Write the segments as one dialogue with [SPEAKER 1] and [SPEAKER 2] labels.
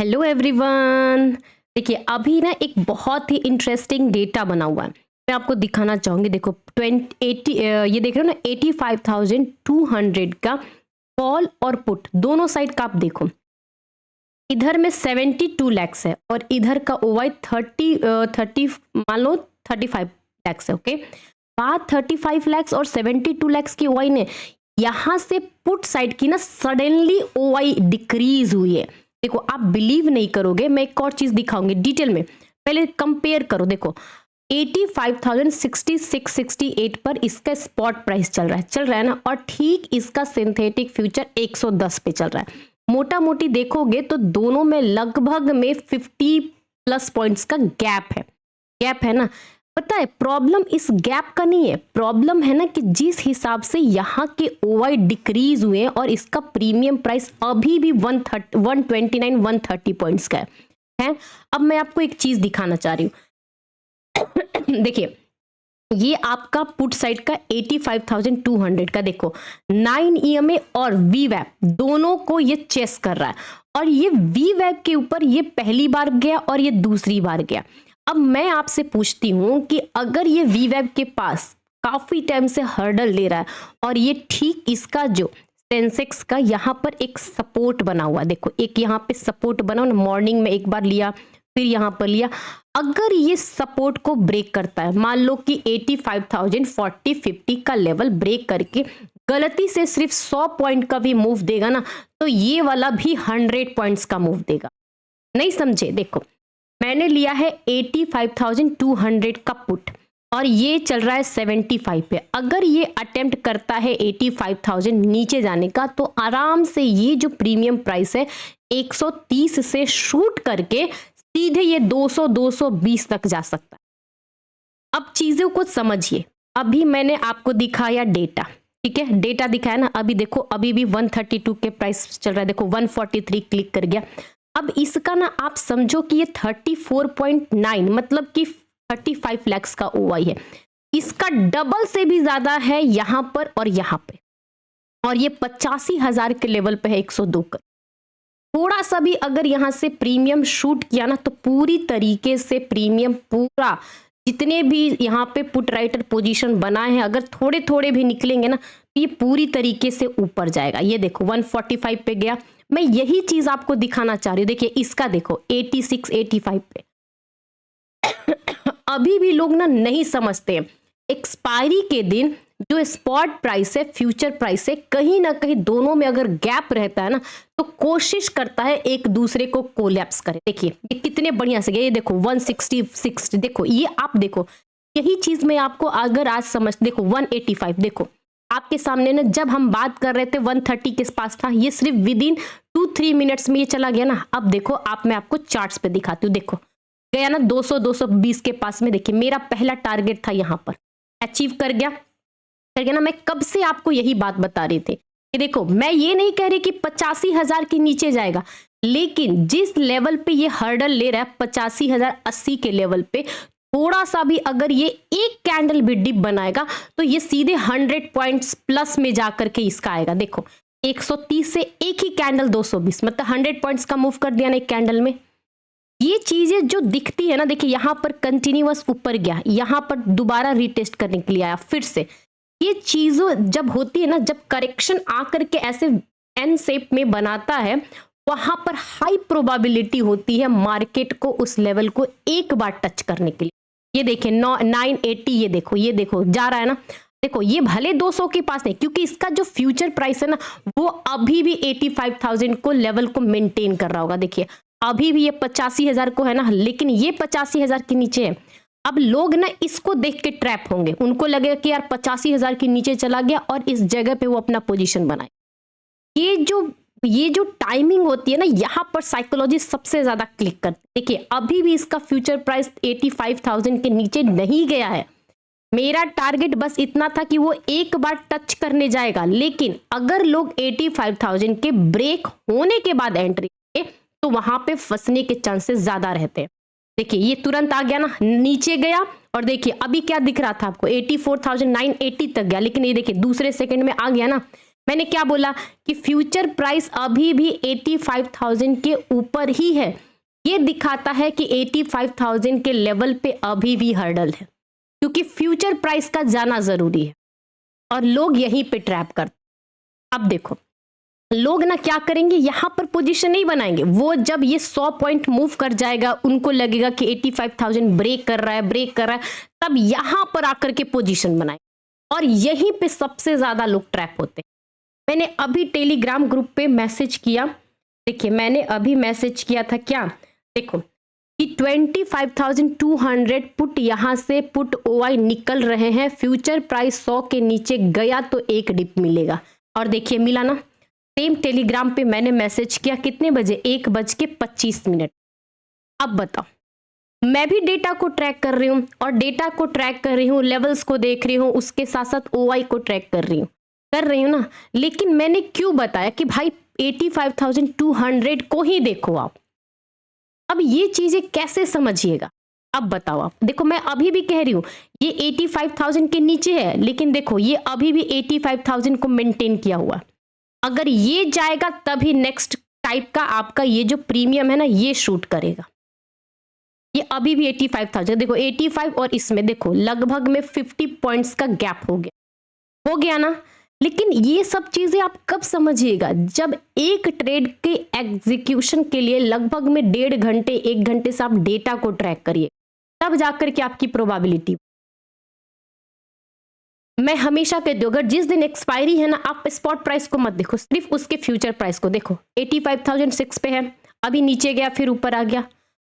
[SPEAKER 1] Hello everyone. देखिए अभी ना एक बहुत ही इंटरेस्टिंग डेटा बना हुआ है, मैं आपको दिखाना चाहूंगी। देखो 80 ये देख रहे हो ना, 85,200 का कॉल और पुट दोनों साइड का आप देखो। इधर में 72 लैक्स है और इधर का ओवाई 30 मान लो 35 लैक्स है। ओके, बात 35 लैक्स और 72 लैक्स की ओवाई ने यहां से पुट साइड की ना सडनली ओवाई डिक्रीज हुई है। देखो आप बिलीव नहीं करोगे, मैं एक और चीज दिखाऊंगी डिटेल में, पहले कंपेयर करो। देखो 85,066-68 पर इसका स्पॉट प्राइस चल रहा है ना, और ठीक इसका सिंथेटिक फ्यूचर 110 पे चल रहा है। मोटा मोटी देखोगे तो दोनों में लगभग में 50 प्लस पॉइंट्स का गैप है ना। पता है प्रॉब्लम इस गैप का नहीं है, प्रॉब्लम है ना कि जिस हिसाब से यहाँ के ओवाई डिक्रीज हुए और इसका प्रीमियम प्राइस अभी भी 129-130 पॉइंट्स का है। अब मैं आपको एक चीज दिखाना चाह रही हूँ। देखिए ये आपका पुट साइड का 85,200 का देखो 9 EMA और वीवैप दोनों को ये चेस कर रहा है, और ये वीवैप के ऊपर ये पहली बार गया और ये दूसरी बार गया। अब मैं आपसे पूछती हूं कि अगर ये वीवैप के पास काफी टाइम से हर्डल ले रहा है और ये ठीक इसका जो सेंसेक्स का यहाँ पर एक सपोर्ट बना हुआ, देखो एक यहाँ पे सपोर्ट बना हुआ, मॉर्निंग में एक बार लिया फिर यहाँ पर लिया, अगर ये सपोर्ट को ब्रेक करता है, मान लो कि 85,040-50 का लेवल ब्रेक करके गलती से सिर्फ 100 पॉइंट का भी मूव देगा ना, तो ये वाला भी 100 पॉइंट्स का मूव देगा। नहीं समझे? देखो मैंने लिया है 85,200 का पुट और ये चल रहा है 75 पे। अगर ये अटेम्प्ट करता है 85,000 नीचे जाने का, तो आराम से ये जो प्रीमियम प्राइस है 130 से शूट करके सीधे ये 200-220 तक जा सकता है। अब चीजों को समझिए, अभी मैंने आपको दिखाया डेटा, ठीक है, डेटा दिखाया ना। अभी देखो अभी भी 132 के प्राइस चल रहा है, देखो 143 क्लिक कर गया। अब इसका ना आप समझो कि ये 34.9 मतलब कि 35 लैक्स का ओवाई है, इसका डबल से भी ज्यादा है यहां पर और यहां पे, और ये 85,000 के लेवल पे है 102 का। थोड़ा सा भी अगर यहां से प्रीमियम शूट किया ना, तो पूरी तरीके से प्रीमियम पूरा जितने भी यहाँ पे पुट राइटर पोजीशन बनाए हैं, अगर थोड़े थोड़े भी निकलेंगे ना, तो ये पूरी तरीके से ऊपर जाएगा। ये देखो 145 पे गया, मैं यही चीज आपको दिखाना चाह रही हूँ। देखिए इसका देखो 86-85 पे। अभी भी लोग ना नहीं समझते, एक्सपायरी के दिन जो स्पॉट प्राइस है फ्यूचर प्राइस है, कहीं ना कहीं दोनों में अगर गैप रहता है ना, तो कोशिश करता है एक दूसरे को कोलैप्स करे। देखिए ये कितने बढ़िया से गए, ये देखो 166, देखो ये आप देखो, यही चीज मैं आपको अगर आज समझ, देखो 185, देखो आपके सामने ना, जब हम बात कर रहे थे 130 के पास था, ये सिर्फ विद इन 2-3 मिनट्स में ये चला गया ना। अब देखो मैं आपको चार्ट्स पे दिखाती हूँ, देखो गया ना 200-220 के पास में। देखिए मेरा पहला टारगेट था यहाँ पर, अचीव कर गया ना। मैं कब से आपको यही बात बता रही थी कि देखो मैं ये नहीं कह रही कि 85,000 के नीचे जाएगा, लेकिन जिस लेवल पे ये हर्डल ले रहा है 85,080 के लेवल पे, थोड़ा सा भी अगर ये एक कैंडल भी डिप बनाएगा तो ये सीधे 100 पॉइंट्स प्लस में जाकर के इसका आएगा। देखो 130 से एक ही कैंडल 220, मतलब 100 पॉइंट्स का मूव कर दिया ना एक कैंडल में। ये चीजें जो दिखती है ना, देखिए यहाँ पर कंटिन्यूअस ऊपर गया, यहाँ पर दोबारा रीटेस्ट करने के लिए आया फिर से। ये चीजों जब होती है ना, जब करेक्शन आकर के ऐसे एन शेप में बनाता है, वहां पर हाई प्रोबेबिलिटी होती है मार्केट को उस लेवल को एक बार टच करने के लिए। ये देखिए 980, ये देखो जा रहा है ना। देखो ये भले 200 के पास नहीं, क्योंकि इसका जो फ्यूचर प्राइस है ना, वो अभी भी 85,000 को लेवल को मेंटेन कर रहा होगा। देखिए अभी भी ये 85,000 को है ना, लेकिन ये 85,000 के नीचे है। अब लोग ना इसको देख के ट्रैप होंगे, उनको लगेगा कि यार 85,000 के नीचे चला गया और इस जगह पे वो अपना पोजीशन बनाए। ये जो टाइमिंग होती है ना, यहाँ पर साइकोलॉजी सबसे ज्यादा क्लिक करती है। देखिए अभी भी इसका फ्यूचर प्राइस 85,000 के नीचे नहीं गया है। मेरा टारगेट बस इतना था कि वो एक बार टच करने जाएगा, लेकिन अगर लोग 85,000 के ब्रेक होने के बाद एंट्री तो वहां पे फंसने के चांसेस ज्यादा रहते हैं। देखिए ये तुरंत आ गया ना, नीचे गया, और देखिए अभी क्या दिख रहा था आपको 84,980 तक गया, लेकिन ये देखिए दूसरे सेकंड में आ गया ना, मैंने क्या बोला कि फ्यूचर प्राइस अभी भी 85,000 के ऊपर ही है। ये दिखाता है कि 85,000 के लेवल पे अभी भी हर्डल है, क्योंकि फ्यूचर प्राइस का जाना जरूरी है और लोग यहीं पे ट्रैप करते। अब देखो लोग ना क्या करेंगे, यहां पर पोजीशन नहीं बनाएंगे, वो जब ये 100 पॉइंट मूव कर जाएगा, उनको लगेगा कि 85,000 ब्रेक कर रहा है, तब यहां पर आकर के पोजीशन बनाए, और यहीं पे सबसे ज्यादा लोग ट्रैप होते हैं। मैंने अभी टेलीग्राम ग्रुप पे मैसेज किया, देखिए मैंने अभी मैसेज किया था क्या, देखो कि 25,200 पुट यहां से पुट ओआई निकल रहे हैं, फ्यूचर प्राइस 100 के नीचे गया तो एक डिप मिलेगा, और देखिए मिला ना। सेम टेलीग्राम पे मैंने मैसेज किया कितने बजे, 1:25। अब बताओ, मैं भी डेटा को ट्रैक कर रही हूं, और डेटा को ट्रैक कर रही हूं, लेवल्स को देख रही हूं, उसके साथ साथ ओआई को ट्रैक कर रही हूं ना। लेकिन मैंने क्यों बताया कि भाई 85,200 को ही देखो आप। अब ये चीजें कैसे समझिएगा, अब बताओ आप। देखो मैं अभी भी कह रही हूं ये 85,000 के नीचे है, लेकिन देखो ये अभी भी 85,000 को मेंटेन किया हुआ। अगर ये जाएगा तभी नेक्स्ट टाइप का आपका ये जो प्रीमियम है ना ये शूट करेगा। ये अभी भी 85,000, देखो 85 और इसमें देखो लगभग में 50 पॉइंट्स का गैप हो गया ना। लेकिन ये सब चीजें आप कब समझिएगा, जब एक ट्रेड के एग्जीक्यूशन के लिए लगभग में 1.5 घंटे 1 घंटे से आप डेटा को ट्रैक करिए, तब जाकर के आपकी प्रोबेबिलिटी। मैं हमेशा कहती हूँ अगर जिस दिन एक्सपायरी है ना, आप स्पॉट प्राइस को मत देखो, सिर्फ उसके फ्यूचर प्राइस को देखो। 85,006 पे है, अभी नीचे गया फिर ऊपर आ गया।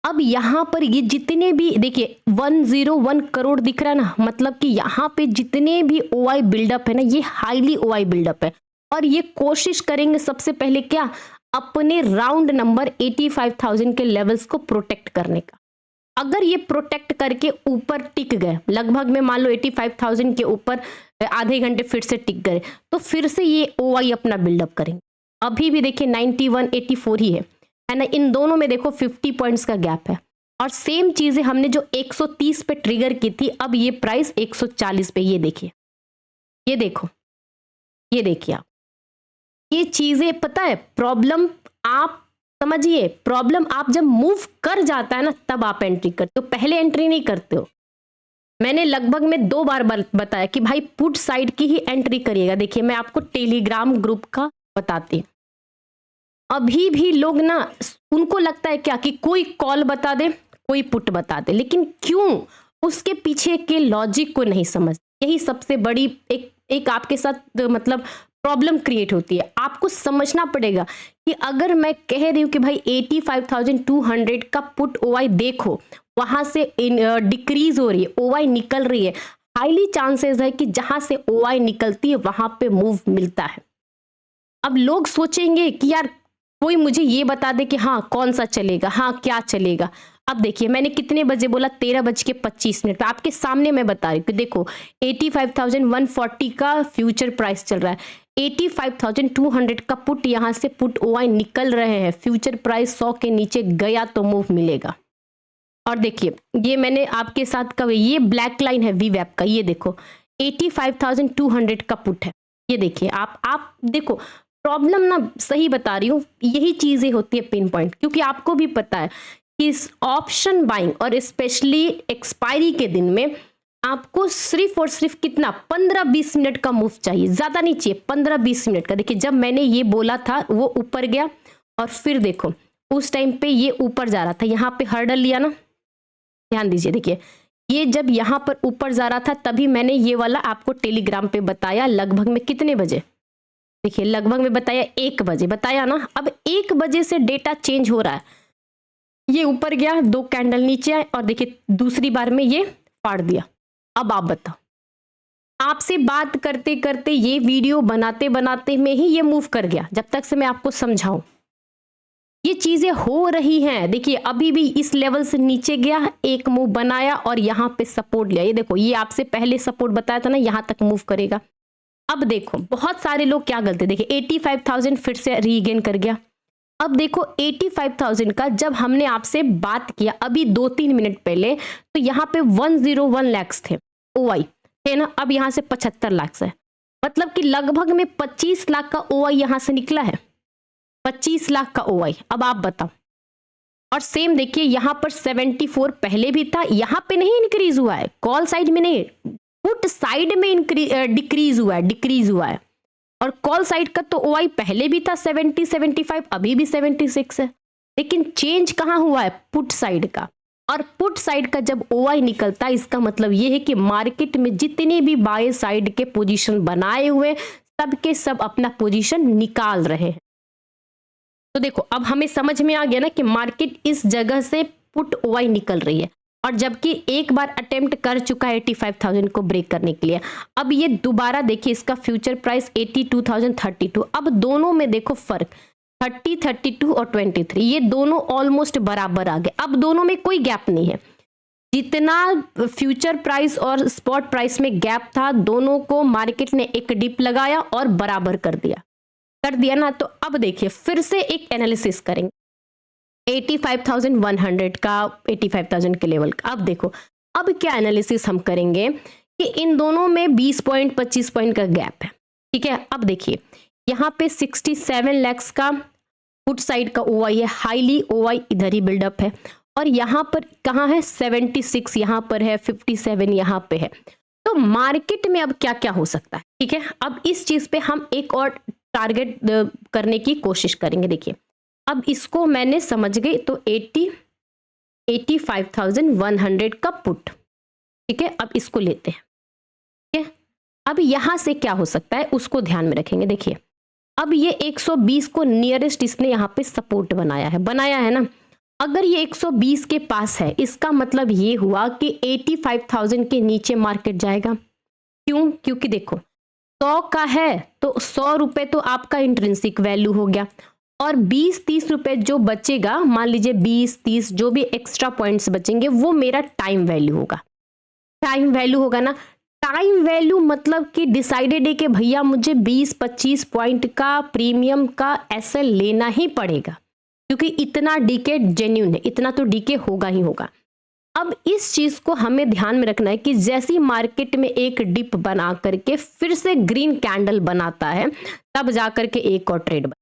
[SPEAKER 1] अब यहाँ पर ये जितने भी देखिए 101 करोड़ दिख रहा है ना, मतलब कि यहाँ पे जितने भी ओआई बिल्डअप है ना, ये हाईली ओआई बिल्डअप है, और ये कोशिश करेंगे सबसे पहले क्या, अपने राउंड नंबर 85,000 के लेवल्स को प्रोटेक्ट करने का। अगर ये प्रोटेक्ट करके ऊपर टिक गए, लगभग में मान लो 85,000 के ऊपर आधे घंटे फिर से टिक गए, तो फिर से ये ओआई अपना बिल्डअप करेंगे। अभी भी देखिए 91 84 ही है ना, इन दोनों में देखो 50 पॉइंट्स का गैप है। और सेम चीजें हमने जो 130 पे ट्रिगर की थी, अब ये प्राइस 140 पे, ये देखिए, ये देखो, ये देखिए आप, ये चीजें पता है प्रॉब्लम आप समझिए, प्रॉब्लम आप जब मूव कर जाता है ना तब आप एंट्री करते हो, पहले एंट्री नहीं करते हो। मैंने लगभग में 2 बार बताया कि भाई पुट साइड की ही एंट्री करिएगा। देखिए मैं आपको टेलीग्राम ग्रुप का बताती हूँ, अभी भी लोग ना उनको लगता है क्या कि कोई कॉल बता दे कोई पुट बता दे, लेकिन क्यों, उसके पीछे के लॉजिक को नहीं समझ। यही सबसे बड़ी एक आपके साथ मतलब प्रॉब्लम क्रिएट होती है। आपको समझना पड़ेगा कि अगर मैं कह रही हूं कि भाई 85,200 का पुट ओआई देखो, वहां से डिक्रीज हो रही है, ओआई निकल रही है, हाईली चांसेस है कि जहां से ओआई निकलती है वहां पे मूव मिलता है। अब लोग सोचेंगे कि यार कोई मुझे ये बता दे कि हाँ कौन सा चलेगा, हाँ क्या चलेगा। अब देखिए मैंने कितने बजे बोला, 13:25 पे आपके सामने मैं बता रही हूँ कि देखो 85,140 का फ्यूचर प्राइस चल रहा है, 85,200 का पुट यहां से पुट ओआई निकल रहे हैं, फ्यूचर प्राइस 100 के नीचे गया तो मूव मिलेगा। और देखिए ये मैंने आपके साथ कब, ये ब्लैक लाइन है वीवैप का, ये देखो 85,200 का पुट है, ये देखिए आप देखो। प्रॉब्लम ना सही बता रही हूँ, यही चीजें होती है पिन पॉइंट, क्योंकि आपको भी पता है कि इस ऑप्शन बाइंग और स्पेशली एक्सपायरी के दिन में आपको सिर्फ और सिर्फ कितना 15-20 मिनट का मूव चाहिए, ज्यादा नहीं चाहिए, 15-20 मिनट का। देखिए जब मैंने ये बोला था वो ऊपर गया, और फिर देखो उस टाइम पे ये ऊपर जा रहा था, यहाँ पे हर्डल लिया ना, ध्यान दीजिए। देखिए ये जब यहाँ पर ऊपर जा रहा था तभी मैंने ये वाला आपको टेलीग्राम पे बताया, लगभग में कितने बजे, देखिए लगभग में बताया 1 बजे बताया ना। अब 1 बजे से डेटा चेंज हो रहा है, ये ऊपर गया, 2 कैंडल नीचे आए, और देखिए दूसरी बार में ये फाड़ दिया। अब आप बताओ, आपसे बात करते करते ये वीडियो बनाते बनाते में ही ये मूव कर गया, जब तक से मैं आपको समझाऊं ये चीजें हो रही हैं। देखिए अभी भी इस लेवल से नीचे गया, एक मूव बनाया और यहां पे सपोर्ट लिया, ये देखो ये आपसे पहले सपोर्ट बताया था ना, यहां तक मूव करेगा। अब देखो बहुत सारे लोग क्या गलती, देखिए 85,000 फिर से रीगेन कर गया। अब देखो 85,000 का जब हमने आपसे बात किया अभी 2-3 मिनट पहले, तो यहाँ पे 101 लाख थे ओआई, है ना, अब यहाँ से 75 लाख है। मतलब कि लगभग में 25 लाख का ओआई यहां से निकला है, 25 लाख का ओआई। अब आप बताओ। और सेम देखिए यहां पर 74 पहले भी था, यहां पे नहीं इंक्रीज हुआ है, कॉल साइड में नहीं, पुट साइड में डिक्रीज हुआ है। और कॉल साइड का तो ओआई पहले भी था 70 75, अभी भी 76 है, लेकिन चेंज कहां हुआ है, पुट साइड का। और पुट साइड का जब ओआई निकलता है इसका मतलब यह है कि मार्केट में जितने भी बाय साइड के पोजीशन बनाए हुए सब के सब अपना पोजीशन निकाल रहे हैं। तो देखो अब हमें समझ में आ गया ना कि मार्केट इस जगह से पुट ओआई निकल रही है, और जबकि एक बार अटेम्प्ट कर चुका है 85,000 को ब्रेक करने के लिए। अब ये दोबारा देखिए इसका फ्यूचर प्राइस 82,032। अब दोनों में देखो फर्क 30, 32 और 23, ये दोनों ऑलमोस्ट बराबर आ गए। अब दोनों में कोई गैप नहीं है, जितना फ्यूचर प्राइस और स्पॉट प्राइस में गैप था दोनों को मार्केट ने एक डिप लगाया और बराबर कर दिया ना। तो अब देखिए फिर से एक एनालिसिस करेंगे 85,100 का, 85,000 के लेवल का। अब देखो अब क्या एनालिसिस हम करेंगे कि इन दोनों में 20 पॉइंट 25 पॉइंट का गैप है, ठीक है। अब देखिए यहाँ पे 67 लैक्स का पुट साइड का ओआई है, हाईली ओआई इधर ही बिल्डअप है, और यहाँ पर कहाँ है 76, यहाँ पर है 57, यहाँ पे है। तो मार्केट में अब क्या क्या हो सकता है, ठीक है। अब इस चीज पे हम एक और टारगेट करने की कोशिश करेंगे। देखिए अब इसको मैंने समझ गई, तो 85,100 का पुट, ठीक है। अब इसको लेते हैं, ठीक है। अब यहां से क्या हो सकता है उसको ध्यान में रखेंगे। देखिए अब ये 120 को नियरेस्ट इसने यहाँ पे सपोर्ट बनाया है ना। अगर ये 120 के पास है इसका मतलब ये हुआ कि 85,000 के नीचे मार्केट जाएगा। क्यों? क्योंकि देखो 100 का है तो 100 रुपए तो आपका इंट्रिंसिक वैल्यू हो गया, और 20-30 रुपए जो बचेगा, मान लीजिए 20-30 जो भी एक्स्ट्रा पॉइंट्स बचेंगे वो मेरा टाइम वैल्यू होगा। टाइम वैल्यू होगा ना, टाइम वैल्यू मतलब कि डिसाइडेड है कि भैया मुझे 20-25 पॉइंट का प्रीमियम का एसएल लेना ही पड़ेगा, क्योंकि इतना डीके जेन्युइन है, इतना तो डीके होगा ही होगा। अब इस चीज को हमें ध्यान में रखना है कि जैसी मार्केट में एक डिप बना करके फिर से ग्रीन कैंडल बनाता है तब जाकर के एक और ट्रेड बना।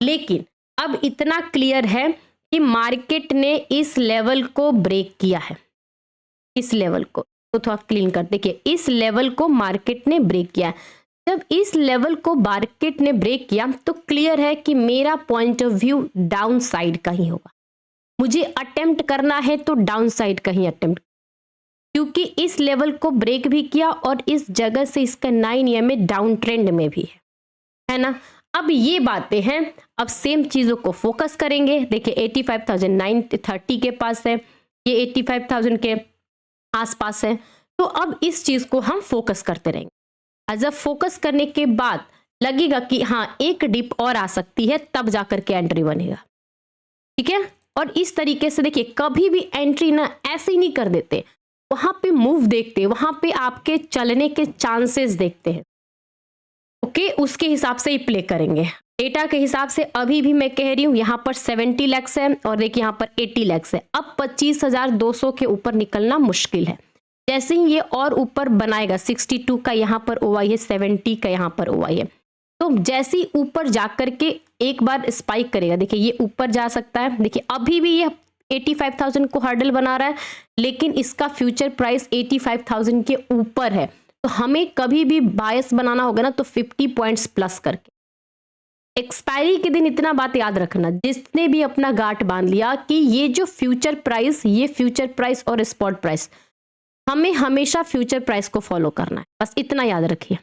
[SPEAKER 1] लेकिन अब इतना क्लियर है कि मार्केट ने इस लेवल को ब्रेक किया है, इस लेवल को तो थोड़ा क्लीन कर देखिए, इस लेवल को मार्केट ने ब्रेक किया। जब इस लेवल को मार्केट ने ब्रेक किया तो क्लियर है कि मेरा point of view down side का ही होगा। मुझे अटेम्प्ट करना है तो डाउन साइड का ही अटेम्प्ट, क्योंकि इस लेवल को ब्रेक भी किया और इस जगह से इसका 9 EMA डाउन ट्रेंड में भी है ना। अब ये बातें हैं, अब सेम चीजों को फोकस करेंगे। देखिए 85,930 के पास है, ये 85,000 के आसपास है, तो अब इस चीज को हम फोकस करते रहेंगे। जब फोकस करने के बाद लगेगा कि हाँ एक डिप और आ सकती है तब जाकर के एंट्री बनेगा, ठीक है। और इस तरीके से देखिए कभी भी एंट्री ना ऐसे ही नहीं कर देते, वहां पे मूव देखते हैं, वहां पे आपके चलने के चांसेस देखते हैं, ओके, उसके हिसाब से ही प्ले करेंगे। डेटा के हिसाब से अभी भी मैं कह रही हूं यहाँ पर 70 लैक्स है और देखिए यहाँ पर 80 लैक्स है। अब 25,200 के ऊपर निकलना मुश्किल है। जैसे ही ये और ऊपर बनाएगा, 62 का यहाँ पर ओआई है, 70 का यहाँ पर ओआई है, तो जैसे ही ऊपर जाकर के एक बार स्पाइक करेगा, देखिए ये ऊपर जा सकता है। देखिए अभी भी ये 85,000 को हर्डल बना रहा है, लेकिन इसका फ्यूचर प्राइस 85,000 के ऊपर है। तो हमें कभी भी बायस बनाना होगा ना तो 50 पॉइंट्स प्लस करके। एक्सपायरी के दिन इतना बात याद रखना, जिसने भी अपना गांठ बांध लिया कि ये जो फ्यूचर प्राइस, ये फ्यूचर प्राइस और स्पॉट प्राइस, हमें हमेशा फ्यूचर प्राइस को फॉलो करना है, बस इतना याद रखिए।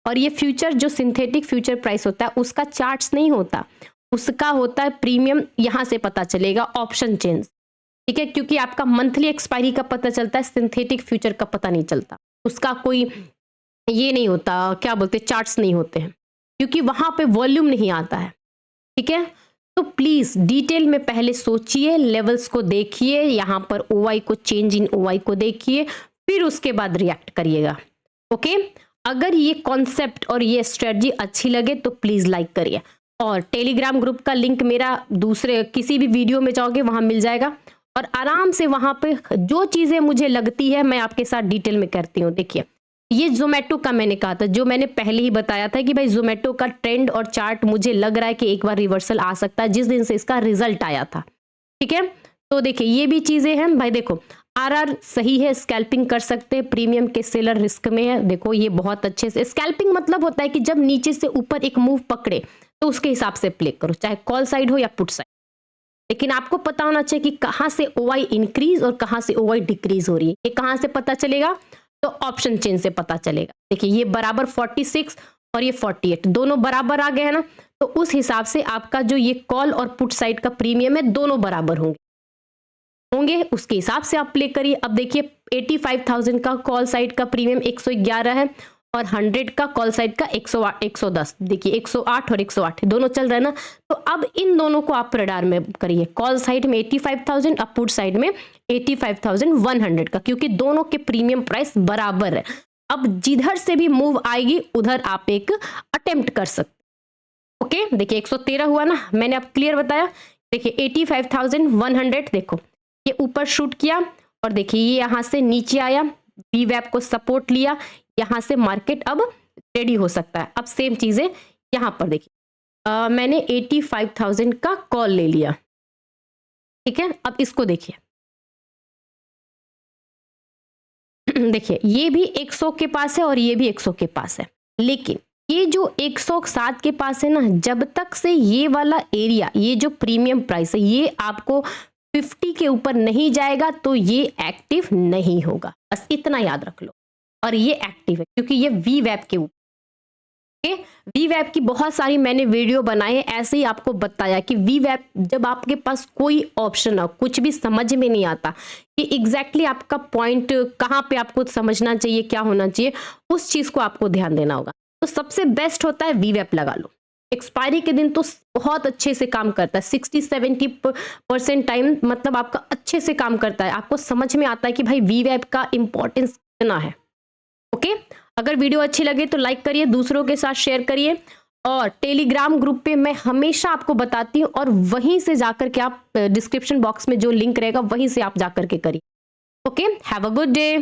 [SPEAKER 1] और ये फ्यूचर जो सिंथेटिक फ्यूचर प्राइस होता है उसका चार्ट्स नहीं होता, उसका होता है प्रीमियम। यहां से पता चलेगा ऑप्शन चेंज, ठीक है, क्योंकि आपका मंथली एक्सपायरी का पता चलता है, सिंथेटिक फ्यूचर का पता नहीं चलता, उसका कोई ये नहीं होता, क्या बोलते, चार्ट्स नहीं होते हैं, क्योंकि वहां पे वॉल्यूम नहीं आता है, ठीक है। तो प्लीज डिटेल में पहले सोचिए, लेवल्स को देखिए, यहाँ पर ओआई को, चेंज इन ओआई को देखिए, फिर उसके बाद रिएक्ट करिएगा, ओके। अगर ये कॉन्सेप्ट और ये स्ट्रेटजी अच्छी लगे तो प्लीज लाइक करिए, और टेलीग्राम ग्रुप का लिंक मेरा दूसरे किसी भी वीडियो में जाओगे वहां मिल जाएगा, और आराम से वहां पे जो चीजें मुझे लगती है मैं आपके साथ डिटेल में करती हूँ। देखिए ये जोमेटो का मैंने कहा था, जो मैंने पहले ही बताया था कि भाई जोमेटो का ट्रेंड और चार्ट मुझे लग रहा है कि एक बार रिवर्सल आ सकता है जिस दिन से इसका रिजल्ट आया था। ठीक है, तो देखिए ये भी चीजें हैं भाई। देखो आरआर सही है, स्कैल्पिंग कर सकते हैं, प्रीमियम के सेलर रिस्क में है। देखो ये बहुत अच्छे से, स्कैल्पिंग मतलब होता है कि जब नीचे से ऊपर एक मूव पकड़े तो उसके हिसाब से प्ले करो, चाहे कॉल साइड हो या पुट साइड। लेकिन आपको पता होना चाहिए कि कहां से ओआई इंक्रीज और कहां से ओआई डिक्रीज हो रही है। ये कहां से पता चलेगा? तो ऑप्शन चेन से पता चलेगा। देखिए ये बराबर 46 और ये 48 दोनों बराबर आ गए हैं ना, तो उस हिसाब से आपका जो ये कॉल और पुट साइड का प्रीमियम है दोनों बराबर होंगे, उसके हिसाब से आप प्ले करिए। अब देखिए 85,000 का कॉल साइड का प्रीमियम 111 है और 100 का कॉल साइड का 110। देखिए 108 और 108 दोनों चल रहे हैं ना, तो अब इन दोनों को आप रडार में करिए। कॉल साइड में 85,000, अब पुट साइड में 85,100 का, क्योंकि दोनों के प्रीमियम प्राइस बराबर है। अब जिधर से भी मूव आएगी उधर आप एक अटेम्प्ट कर सकते। ओके, देखिए 113 हुआ ना, मैंने अब क्लियर बताया। देखिए 85,100, देखो ये ऊपर शूट किया और देखिए ये यहां से नीचे आया, वीवैप को सपोर्ट लिया, यहां से मार्केट अब रेडी हो सकता है। अब सेम चीजें यहां पर देखिए, मैंने 85,000 का कॉल ले लिया। ठीक है, अब इसको देखिए देखिए ये भी 100 के पास है और ये भी 100 के पास है, लेकिन ये जो 107 के पास है ना, जब तक से ये वाला एरिया, ये जो प्रीमियम प्राइस है, ये आपको 50 के ऊपर नहीं जाएगा तो ये एक्टिव नहीं होगा। बस इतना याद रख लो। और ये एक्टिव है क्योंकि ये वीवैप के ऊपर, वीवैप की बहुत सारी मैंने वीडियो बनाए, ऐसे ही आपको बताया कि वीवैप जब आपके पास कोई ऑप्शन हो, कुछ भी समझ में नहीं आता कि एग्जैक्टली आपका पॉइंट कहाँ पे आपको समझना चाहिए, क्या होना चाहिए, उस चीज को आपको ध्यान देना होगा। तो सबसे बेस्ट होता है वीवैप लगा लो। एक्सपायरी के दिन तो बहुत अच्छे से काम करता है, 60-70% टाइम मतलब आपका अच्छे से काम करता है। आपको समझ में आता है कि भाई वीवैप का इंपॉर्टेंस कितना है। ओके, अगर वीडियो अच्छी लगे तो लाइक करिए, दूसरों के साथ शेयर करिए, और टेलीग्राम ग्रुप पे मैं हमेशा आपको बताती हूँ, और वहीं से जाकर के आप डिस्क्रिप्शन बॉक्स में जो लिंक रहेगा वहीं से आप जाकर के करिए। Okay, have a good day.